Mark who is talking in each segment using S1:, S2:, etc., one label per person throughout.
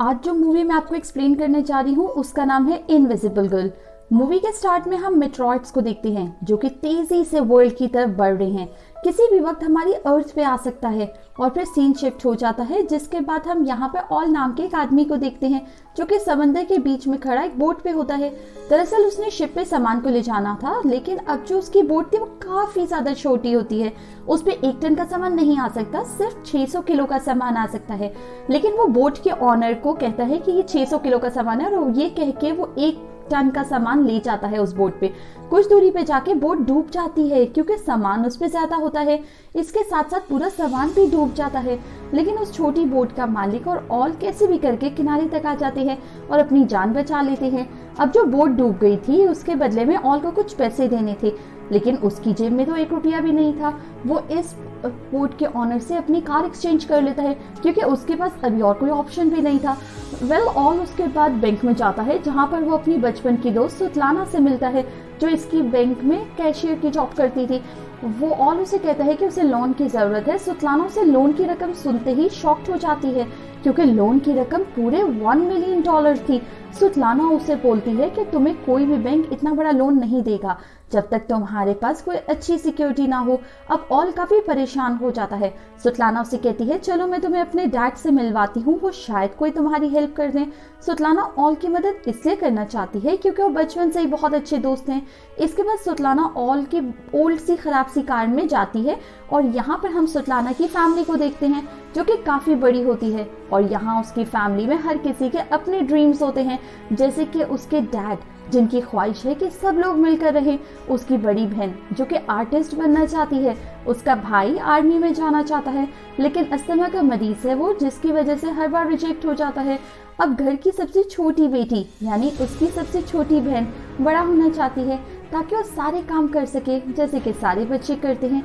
S1: आज जो मूवी मैं आपको एक्सप्लेन करने जा रही हूँ उसका नाम है इनविजिबल गर्ल। मूवी के स्टार्ट में हम मेट्रॉइड्स को देखते हैं जो कि तेजी से वर्ल्ड की तरफ बढ़ रहे हैं। किसी भी वक्त हमारी अर्थ पे आ सकता है और फिर सीन शिफ्ट हो जाता है, जिसके बाद हम यहाँ पे ऑल नाम के एक आदमी को देखते हैं जो कि समंदर के बीच में खड़ा एक बोट पे होता है। दरअसल उसने शिप पे सामान को ले जाना था, लेकिन अब जो उसकी बोट थी वो काफी ज्यादा छोटी होती है। उस पे 1 टन का सामान नहीं आ सकता, सिर्फ 600 किलो का सामान आ सकता है। लेकिन वो बोट के ऑनर को कहता है कि ये 600 किलो का सामान है और ये कह के वो 1 टन का सामान ले जाता है उस बोट पे। कुछ दूरी पे जाके बोट डूब जाती है क्योंकि सामान उस पे ज्यादा होता है। इसके साथ साथ पूरा सामान भी डूब जाता है, लेकिन उस छोटी बोट का मालिक और ऑल कैसे भी करके किनारे तक आ जाते हैं और अपनी जान बचा लेते हैं। अब जो बोट डूब गई थी उसके बदले में ऑल को कुछ पैसे देने थे, लेकिन उसकी जेब में तो 1 रुपया भी नहीं था। वो इस बोट के ऑनर से अपनी कार एक्सचेंज कर लेता है क्योंकि उसके पास अभी और कोई ऑप्शन भी नहीं था। ऑल उसके बाद बैंक में जाता है जहां पर वो अपनी बचपन की दोस्त सुतलाना से मिलता है जो इसकी बैंक में कैशियर की जॉब करती थी। वो ऑल उसे कहता है कि उसे लोन की जरूरत है। सुतलाना उसे लोन की रकम सुनते ही शॉक्ड हो जाती है क्योंकि लोन की रकम पूरे $1 मिलियन थी। सुतलाना उसे बोलती है कि तुम्हें कोई भी बैंक इतना बड़ा लोन नहीं देगा जब तक तुम्हारे पास कोई अच्छी सिक्योरिटी ना हो। अब ऑल काफी परेशान हो जाता है। सुतलाना उसे कहती है चलो मैं तुम्हें अपने डैड से मिलवाती हूँ, वो शायद कोई तुम्हारी हेल्प कर दें। सुतलाना ऑल की मदद इसलिए करना चाहती है क्योंकि वो बचपन से ही बहुत अच्छे दोस्त हैं। इसके बाद सुतलाना ऑल की ओल्ड सी खराब सी कार में जाती है और यहाँ पर हम सुतलाना की फैमिली को देखते हैं जो कि काफी बड़ी होती है। और यहाँ उसकी फैमिली में हर किसी के अपने ड्रीम्स होते हैं, जैसे कि उसके डैड जिनकी ख्वाहिश है कि सब लोग मिलकर रहें, उसकी बड़ी बहन जो कि आर्टिस्ट बनना चाहती है, उसका भाई आर्मी में जाना चाहता है लेकिन अस्थमा का मरीज है वो, जिसकी वजह से हर बार रिजेक्ट हो जाता है। अब घर की सबसे छोटी बेटी यानी उसकी सबसे छोटी बहन बड़ा होना चाहती है ताकि वो सारे काम कर सके जैसे कि सारे बच्चे करते हैं।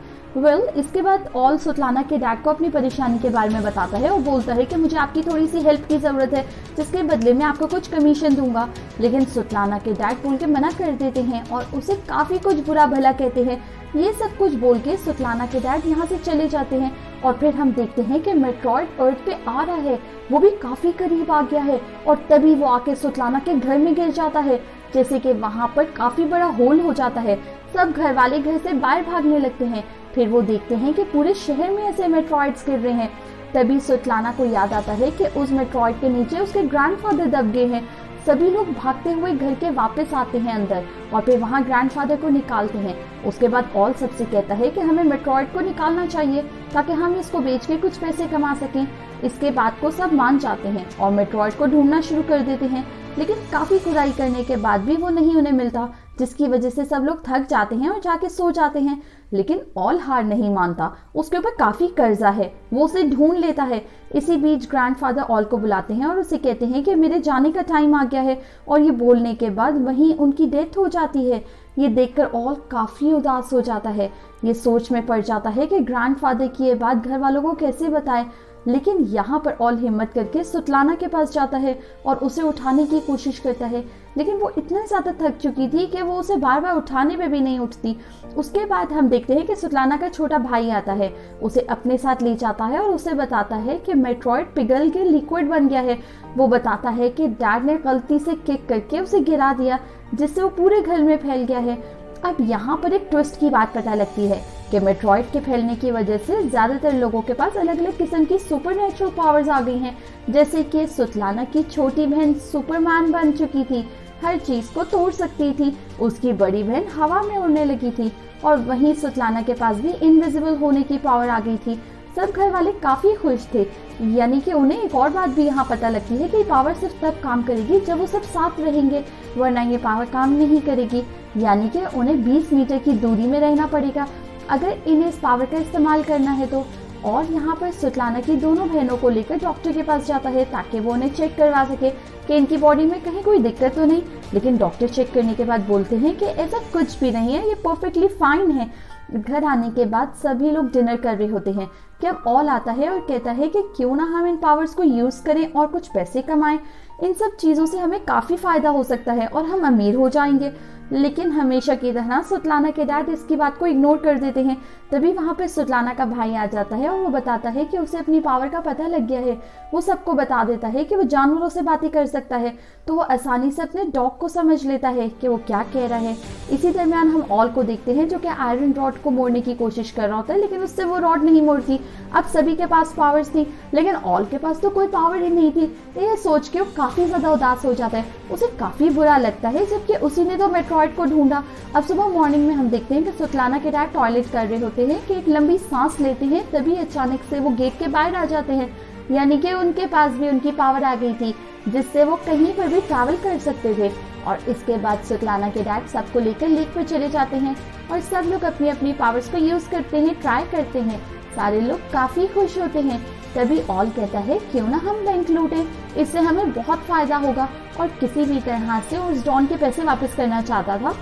S1: इसके बाद ऑल सुतलाना के डैड को अपनी परेशानी के बारे में बताता है और बोलता है कि मुझे आपकी थोड़ी सी हेल्प की जरूरत है जिसके बदले में आपको कुछ कमीशन दूंगा। लेकिन सुतलाना के डैड बोल के मना कर देते हैं और उसे काफी कुछ बुरा भला कहते हैं। ये सब कुछ बोल के सुतलाना के डैड यहाँ से चले जाते हैं और फिर हम देखते हैं कि मेट्रॉइड अर्थ पे आ रहा है, वो भी काफी करीब आ गया है और तभी वो आके सुतलाना के घर में गिर जाता है, जैसे कि वहां पर काफी बड़ा होल हो जाता है। सब घर वाले घर से बाहर भागने लगते हैं। फिर वो देखते हैं कि पूरे शहर में ऐसे मेट्रॉइड्स गिर रहे हैं। तभी सुतलाना को याद आता है कि उस मेट्रॉइड के नीचे उसके ग्रैंडफादर दब गए हैं। सभी लोग भागते हुए घर के वापस आते हैं अंदर और फिर वहाँ ग्रैंडफादर को निकालते हैं। उसके बाद ऑल सबसे कहता है कि हमें मेट्रॉइड को निकालना चाहिए ताकि हम इसको बेच के कुछ पैसे कमा सकें। इसके बात को सब मान जाते हैं और मेट्रॉइड को ढूंढना शुरू कर देते हैं, लेकिन काफी खुदाई करने के बाद भी वो नहीं उन्हें मिलता, जिसकी वजह से सब लोग थक जाते हैं और जाके सो जाते हैं। लेकिन ऑल हार नहीं मानता, उसके ऊपर काफी कर्जा है, वो उसे ढूंढ लेता है। इसी बीच ग्रैंडफादर ऑल को बुलाते हैं और उसे कहते हैं कि मेरे जाने का टाइम आ गया है, और ये बोलने के बाद वहीं उनकी डेथ हो जाती है। ये देखकर ऑल काफी उदास हो जाता है। ये सोच में पड़ जाता है कि ग्रैंडफादर की ये बात घर वालों को कैसे बताए। लेकिन यहाँ पर ऑल हिम्मत करके सुतलाना के पास जाता है और उसे उठाने की कोशिश करता है, लेकिन वो इतना ज्यादा थक चुकी थी कि वो उसे बार बार उठाने पे भी नहीं उठती। उसके बाद हम देखते हैं कि सुतलाना का छोटा भाई आता है, उसे अपने साथ ले जाता है और उसे बताता है कि मेट्रॉइड पिघल के लिक्विड बन गया है। वो बताता है कि डैड ने गलती से किक करके उसे गिरा दिया जिससे वो पूरे घर में फैल गया है। अब यहाँ पर एक ट्विस्ट की बात पता लगती है कि मेट्रॉइड के फैलने की वजह से ज्यादातर लोगों के पास अलग अलग किस्म की सुपरनेचुरल पावर्स आ गई हैं, जैसे कि सुतलाना की छोटी बहन सुपरमैन बन चुकी थी, हर चीज को तोड़ सकती थी। उसकी बड़ी बहन हवा में उड़ने लगी थी और वहीं सुतलाना के पास भी इनविजिबल होने की पावर आ गई थी। सब घर वाले काफी खुश थे, यानी कि उन्हें एक और बात भी यहाँ पता लगती है कि पावर सिर्फ तब काम करेगी जब वो सब साथ रहेंगे, वरना ये पावर काम नहीं करेगी। यानी कि उन्हें 20 मीटर की दूरी में रहना पड़ेगा अगर इन्हें इस पावर का इस्तेमाल करना है तो। और यहाँ पर सुतलाना की दोनों बहनों को लेकर डॉक्टर के पास जाता है ताकि वो उन्हें चेक करवा सके कि इनकी बॉडी में कहीं कोई दिक्कत तो नहीं। लेकिन डॉक्टर चेक करने के बाद बोलते हैं कि ऐसा कुछ भी नहीं है, ये परफेक्टली फाइन है। घर आने के बाद सभी लोग डिनर कर रहे होते हैं कि अब ऑल आता है और कहता है कि क्यों ना हम इन पावर्स को यूज करें और कुछ पैसे कमाएं। इन सब चीजों से हमें काफी फायदा हो सकता है और हम अमीर हो जाएंगे। लेकिन हमेशा की तरह सुतलाना के डैड इसकी बात को इग्नोर कर देते हैं। तभी वहाँ पे सुतलाना का भाई आ जाता है और वो बताता है कि उसे अपनी पावर का पता लग गया है। वो सबको बता देता है कि वो जानवरों से बातें कर सकता है, तो वो आसानी से अपने डॉग को समझ लेता है कि वो क्या कह रहा है। इसी दरमियान हम ऑल को देखते हैं जो कि आयरन रॉड को मोड़ने की कोशिश कर रहा होता है, लेकिन उससे वो रॉड नहीं मोड़ती। अब सभी के पास पावर्स थी, लेकिन ऑल के पास तो कोई पावर ही नहीं थी। ये सोच के वो काफी ज्यादा उदास हो जाता है, उसे काफी बुरा लगता है, जबकि उसी ने तो मेट्रॉइड को ढूंढा। अब सुबह मॉर्निंग में हम देखते हैं कि सुतलाना के डैड टॉयलेट कर रहे होते हैं कि एक लंबी सांस लेते हैं, तभी अचानक से वो गेट के बाहर आ जाते हैं। यानी कि उनके पास भी उनकी पावर आ गई थी, जिससे वो कहीं पर भी ट्रैवल कर सकते थे। और इसके बाद सुतलाना के डैड सबको लेकर लेक पर चले जाते हैं और सब लोग अपनी अपनी पावर्स को यूज करते हैं, ट्राई करते हैं। सारे लोग काफी खुश होते हैं। तभी ऑल कहता है क्यों ना हम बैंक लूटें, इससे हमें बहुत फायदा होगा। और किसी भी तरह से उस डॉन के पैसे वापस करना चाहता था,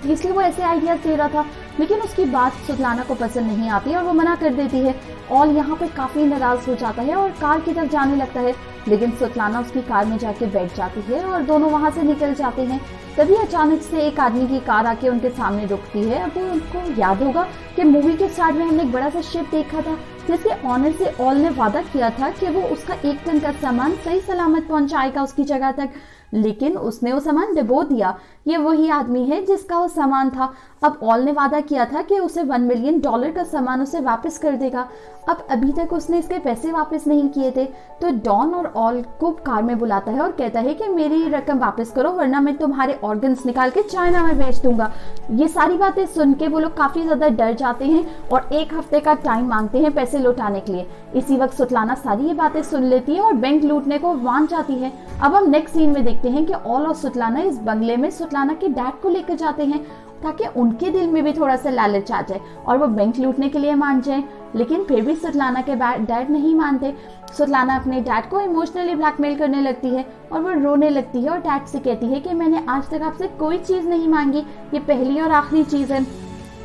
S1: इसलिए वो ऐसे आइडियाज दे रहा था। लेकिन उसकी बात सुतलाना को पसंद नहीं आती और वो मना कर देती है। ऑल यहाँ पे काफी नाराज हो जाता है और कार की तरफ जाने लगता है, लेकिन सुतलाना उसकी कार में जाके बैठ जाती है और दोनों वहां से निकल जाते हैं। तभी अचानक से एक आदमी की कार आके उनके सामने रुकती है। अब उनको याद होगा कि मूवी के स्टार्ट में हमने एक बड़ा सा शिप देखा था, जिसके ऑनर से ऑल ने वादा किया था कि वो उसका 1 टन का सामान सही सलामत पहुंचाएगा उसकी जगह तक, लेकिन उसने वो सामान डुबो दिया। ये वही आदमी है जिसका वो सामान था। अब ऑल ने वादा किया था कि उसे $1 मिलियन का सामान उसे वापस कर देगा। अब अभी तक उसने इसके पैसे वापस नहीं किए थे, तो डॉन और ऑल को कार में बुलाता है और कहता है कि मेरी रकम वापस करो, वरना मैं तुम्हारे ऑर्गन्स निकाल के चाइना में बेच दूंगा। ये सारी बातें सुन के वो लोग काफी ज्यादा डर जाते हैं और 1 हफ्ते का टाइम मांगते हैं पैसे लौटाने के लिए। इसी वक्त सुतलाना सारी ये बातें सुन लेती है और बैंक लूटने को मान जाती है। अब हम नेक्स्ट सीन में देखते हैं कि ऑल और सुतलाना इस बंगले में सुतलाना के डैड को लेकर जाते हैं, ताकि उनके दिल में भी थोड़ा सा लालच आ जाए और वो बैंक लूटने के लिए मान जाए। लेकिन फिर भी सुतलाना के डैड नहीं मानते। सुतलाना अपने डैड को इमोशनली ब्लैकमेल करने लगती है और वो रोने लगती है और डैड से कहती है कि मैंने आज तक आपसे कोई चीज नहीं मांगी, ये पहली और आखिरी चीज है,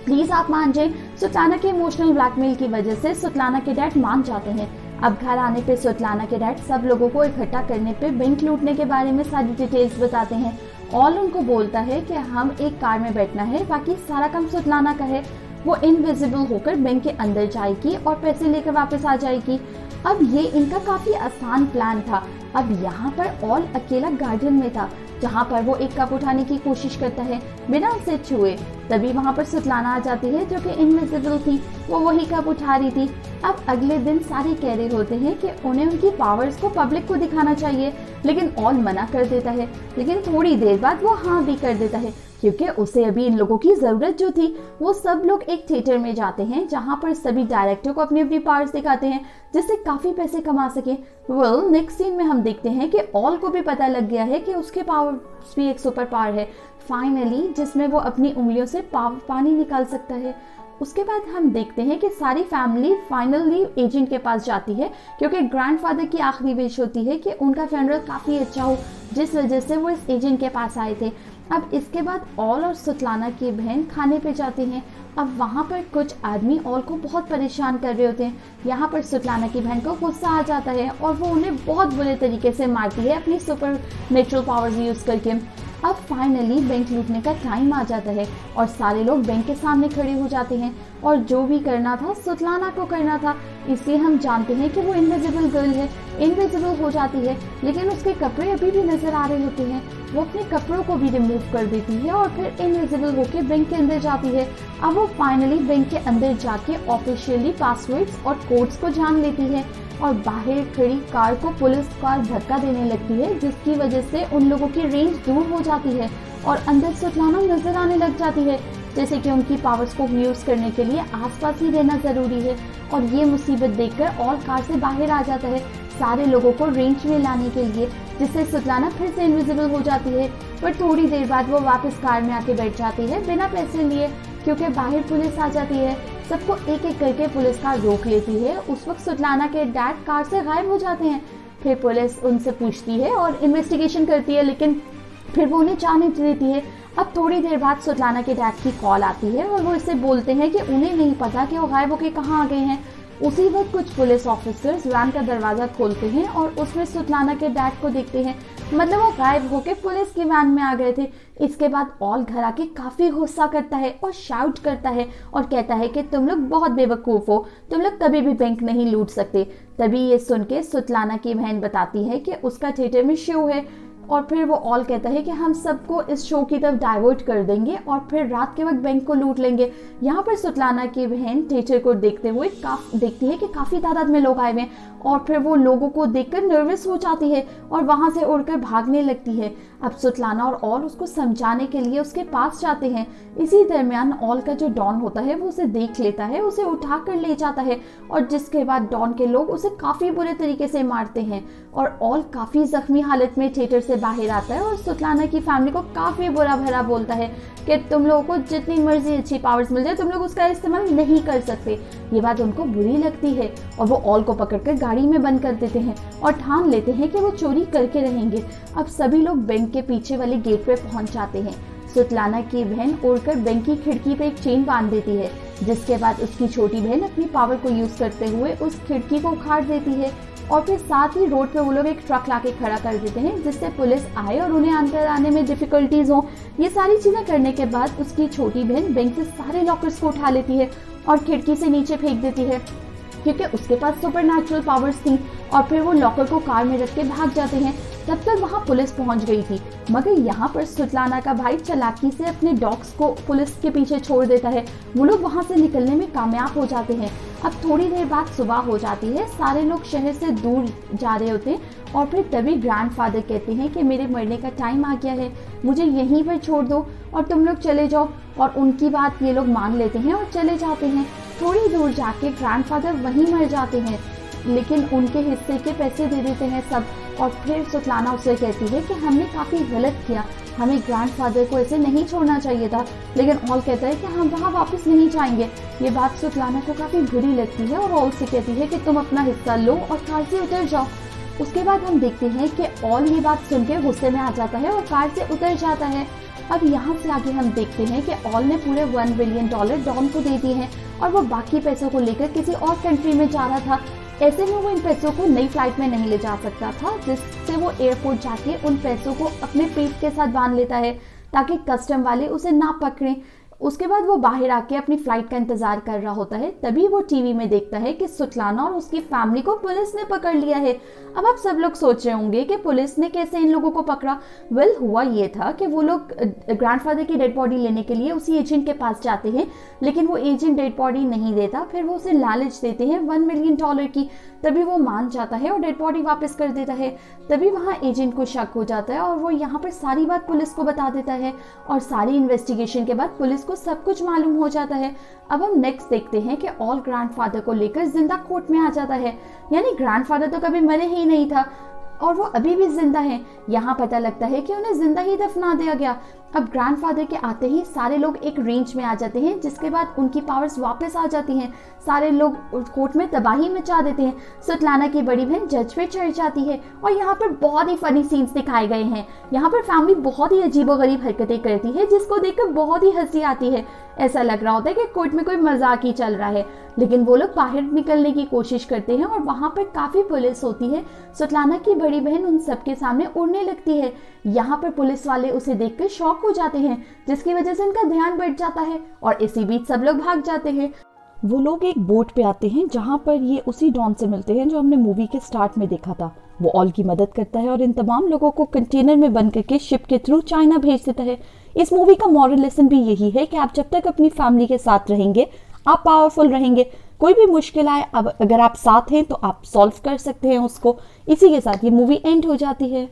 S1: प्लीज आप मान जाए। सुतलाना के इमोशनल ब्लैकमेल की वजह से सुतलाना के डैड मान जाते हैं। अब घर आने पे सुतलाना के डैड सब लोगों को इकट्ठा करने पे बैंक लूटने के बारे में सारी डिटेल्स बताते हैं। ऑल उनको बोलता है कि हम एक कार में बैठना है, बाकी सारा काम सुतलाना का है। वो इनविजिबल होकर बैंक के अंदर जाएगी और पैसे लेकर वापस आ जाएगी। अब ये इनका काफी आसान प्लान था। अब यहाँ पर ऑल अकेला गार्डन में था, जहाँ पर वो एक कप उठाने की कोशिश करता है बिना उसे छुए। तभी वहाँ पर सुतलाना आ जाती है जो कि इनविजिबल थी, वो वही कप उठा रही थी। अब अगले दिन सारे कह रहे होते हैं कि उन्हें उनकी पावर्स को पब्लिक को दिखाना चाहिए, लेकिन ऑल मना कर देता है। लेकिन थोड़ी देर बाद वो हाँ भी कर देता है, क्योंकि उसे अभी इन लोगों की जरूरत जो थी। वो सब लोग एक थिएटर में जाते हैं जहाँ पर सभी डायरेक्टर को अपनी अपनी पावर्स दिखाते हैं, जिससे काफी पैसे कमा सके। वेल नेक्स्ट सीन में हम देखते हैं कि ऑल को भी पता लग गया है कि उसके पावर्स भी एक सुपर पावर है फाइनली, जिसमें वो अपनी उंगलियों से पानी निकाल सकता है। उसके बाद हम देखते हैं कि सारी फैमिली फाइनली एजेंट के पास जाती है, क्योंकि ग्रैंडफादर की आखिरी विश होती है कि उनका फ्यूनरल काफी अच्छा हो, जिस वजह से वो इस एजेंट के पास आए थे। अब इसके बाद ऑल और सुतलाना की बहन खाने पे जाती हैं। अब वहाँ पर कुछ आदमी ऑल को बहुत परेशान कर रहे होते हैं। यहाँ पर सुतलाना की बहन को गुस्सा आ जाता है और वो उन्हें बहुत बुरे तरीके से मारती है अपनी सुपर नेचुरल पावर्स यूज करके। अब फाइनली बैंक लूटने का टाइम आ जाता है और सारे लोग बैंक के सामने खड़े हो जाते हैं और जो भी करना था सुतलाना को करना था, इसलिए हम जानते हैं कि वो इनविजिबल गर्ल है। इनविजिबल हो जाती है, लेकिन उसके कपड़े अभी भी नजर आ रहे होते हैं। वो अपने कपड़ों को भी रिमूव कर देती है और फिर इनविजिबल होकर बैंक के अंदर जाती है। अब वो फाइनली बैंक के अंदर जाके ऑफिशियली पासवर्ड्स और कोड्स को जान लेती है और बाहर खड़ी कार को पुलिस कार धक्का देने लगती है, जिसकी वजह से उन लोगों की रेंज दूर हो जाती है और अंदर सुतलाना नजर आने लग जाती है, जैसे कि उनकी पावर्स को यूज करने के लिए आसपास ही रहना जरूरी है। और ये मुसीबत देखकर ऑल कार से बाहर आ जाता है सारे लोगों को रेंज में लाने के लिए, जिससे सुतलाना फिर से इनविजिबल हो जाती है। पर थोड़ी देर बाद वो वापस कार में आके बैठ जाती है बिना पैसे लिए, क्योंकि बाहर पुलिस आ जाती है। सबको एक एक करके पुलिस कार रोक लेती है। उस वक्त सुतलाना के डैड कार से गायब हो जाते हैं। फिर पुलिस उनसे पूछती है और इन्वेस्टिगेशन करती है, लेकिन फिर वो उन्हें जाने देती है। अब थोड़ी देर बाद सुतलाना के डैड की कॉल आती है और वो इससे बोलते हैं कि उन्हें नहीं पता कि वो गायब होके कहाँ आ गए हैं। उसी वक्त कुछ पुलिस ऑफिसर्स वैन का दरवाजा खोलते हैं और उसमें सुतलाना के डैड को देखते हैं। मतलब वो गायब होके पुलिस की वैन में आ गए थे। इसके बाद ऑल घर आके काफी गुस्सा करता है और शाउट करता है और कहता है कि तुम लोग बहुत बेवकूफ हो, तुम लोग कभी भी बैंक नहीं लूट सकते। तभी ये सुन के सुतलाना की बहन बताती है कि उसका थिएटर में शो है, और फिर वो ऑल कहता है कि हम सबको इस शो की तरफ डाइवर्ट कर देंगे और फिर रात के वक्त बैंक को लूट लेंगे। यहाँ पर सुतलाना की बहन थिएटर को देखते हुए देखती है कि काफी तादाद में लोग आए हुए हैं, और फिर वो लोगों को देखकर नर्वस हो जाती है और वहां से उड़कर भागने लगती है। अब सुतलाना और ऑल उसको समझाने के लिए उसके पास जाते हैं। इसी दरमियान ऑल का जो डॉन होता है वो उसे देख लेता है, उसे उठा कर ले जाता है, और जिसके बाद डॉन के लोग उसे काफी बुरे तरीके से मारते हैं और ऑल काफी जख्मी हालत में थिएटर से बाहर आता है और सुतलाना की फैमिली को काफी बुरा भला बोलता है कि तुम लोगों को जितनी मर्जी अच्छी पावर्स मिल जाए तुम लोग उसका इस्तेमाल नहीं कर सकते। ये बात उनको बुरी लगती है और वो ऑल को पकड़कर गाड़ी में बंद कर देते हैं और ठान लेते हैं कि वो चोरी करके रहेंगे। अब सभी लोग बैंक के पीछे वाले गेट पे पहुंच जाते हैं। सुतलाना की बहन उड़कर बैंक की खिड़की पे एक चेन बांध देती है, जिसके बाद उसकी छोटी बहन अपनी पावर को यूज करते हुए उस खिड़की को उखाड़ देती है, और फिर साथ ही रोड पे वो लोग एक ट्रक लाके खड़ा कर देते हैं जिससे पुलिस आए और उन्हें अंदर आने में डिफिकल्टीज हो। ये सारी चीजें करने के बाद उसकी छोटी बहन बैंक से सारे लॉकर्स को उठा लेती है और खिड़की से नीचे फेंक देती है, क्योंकि उसके पास सुपरनैचुरल पावर्स थी। और फिर वो लॉकर को कार में रख के भाग जाते हैं। तब तक वहाँ पुलिस पहुंच गई थी, मगर यहाँ पर सुतलाना का भाई चालाकी से अपने डॉग्स को पुलिस के पीछे छोड़ देता है। वो लोग वहाँ से निकलने में कामयाब हो जाते हैं। अब थोड़ी देर बाद सुबह हो जाती है, सारे लोग शहर से दूर जा रहे होते हैं और फिर तभी ग्रैंडफादर कहते हैं कि मेरे मरने का टाइम आ गया है, मुझे यहीं पर छोड़ दो और तुम लोग चले जाओ। और उनकी बात ये लोग मान लेते हैं और चले जाते हैं। थोड़ी दूर जाके ग्रैंडफादर वहीं मर जाते हैं, लेकिन उनके हिस्से के पैसे दे देते हैं सब। और फिर सुतलाना उससे कहती है कि हमने काफ़ी गलत किया, हमें ग्रैंडफादर को ऐसे नहीं छोड़ना चाहिए था। लेकिन ऑल कहता है कि हम वहाँ वापस नहीं जाएंगे। ये बात सुतलाना को काफ़ी बुरी लगती है और ऑल से कहती है कि तुम अपना हिस्सा लो और कार से उतर जाओ। उसके बाद हम देखते हैं कि ऑल ये बात सुनकर गुस्से में आ जाता है और कार से उतर जाता है। अब यहाँ से आगे हम देखते हैं कि ऑल ने पूरे $1 बिलियन डॉन को दे दिए हैं और वो बाकी पैसों को लेकर किसी और कंट्री में जा रहा था। ऐसे में वो इन पैसों को नई फ्लाइट में नहीं ले जा सकता था, जिससे वो एयरपोर्ट जाके उन पैसों को अपने पेट के साथ बांध लेता है ताकि कस्टम वाले उसे ना पकड़ें। उसके बाद वो बाहर आके अपनी फ्लाइट का इंतजार कर रहा होता है। तभी वो टीवी में देखता है कि सुतलाना और उसकी फैमिली को पुलिस ने पकड़ लिया है। अब आप सब लोग सोच रहे होंगे कि पुलिस ने कैसे इन लोगों को पकड़ा। वेल, हुआ ये था कि वो लोग ग्रैंडफादर की डेड बॉडी लेने के लिए उसी एजेंट के पास जाते हैं, लेकिन वो एजेंट डेड बॉडी नहीं देता। फिर वो उसे लालच देते हैं $1 मिलियन की। तभी वो मान जाता है और डेड बॉडी वापस कर देता है। तभी वहाँ एजेंट को शक हो जाता है और वो यहाँ पर सारी बात पुलिस को बता देता है, और सारी इन्वेस्टिगेशन के बाद पुलिस को सब कुछ मालूम हो जाता है। अब हम नेक्स्ट देखते हैं कि ऑल ग्रैंडफादर को लेकर जिंदा कोर्ट में आ जाता है, यानी ग्रैंडफादर तो कभी मरे ही नहीं था और वो अभी भी जिंदा हैं। यहाँ पता लगता है कि उन्हें जिंदा ही दफना दिया गया। अब ग्रैंडफादर के आते ही सारे लोग एक रेंज में आ जाते हैं, जिसके बाद उनकी पावर्स वापस आ जाती हैं। सारे लोग कोर्ट में तबाही मचा देते हैं। सुतलाना की बड़ी बहन जज पे चढ़ जाती है और यहाँ पर बहुत ही फनी सीन्स दिखाए गए हैं। यहाँ पर फैमिली बहुत ही अजीबोगरीब हरकतें करती है, जिसको देखकर बहुत ही हंसी आती है। ऐसा लग रहा होता है कि कोर्ट में कोई मजाक ही चल रहा है, लेकिन वो लोग बाहर निकलने की कोशिश करते हैं और वहाँ पर काफी पुलिस होती है। सुतलाना की बड़ी बहन उन सबके सामने उड़ने लगती है। यहाँ पर पुलिस वाले उसे देखकर शॉक हो जाते हैं, जिसकी वजह से उनका ध्यान बढ़ जाता है और इसी बीच सब लोग भाग जाते हैं। वो लोग एक बोट पे आते हैं जहाँ पर ये उसी डॉन से मिलते हैं जो हमने मूवी के स्टार्ट में देखा था। वो ऑल की मदद करता है और इन तमाम लोगों को कंटेनर में बंद करके शिप के थ्रू चाइना भेज देता है। इस मूवी का मॉरल लेसन भी यही है कि आप जब तक अपनी फैमिली के साथ रहेंगे आप पावरफुल रहेंगे। कोई भी मुश्किल आए, अब अगर आप साथ हैं तो आप सॉल्व कर सकते हैं उसको। इसी के साथ ये मूवी एंड हो जाती है।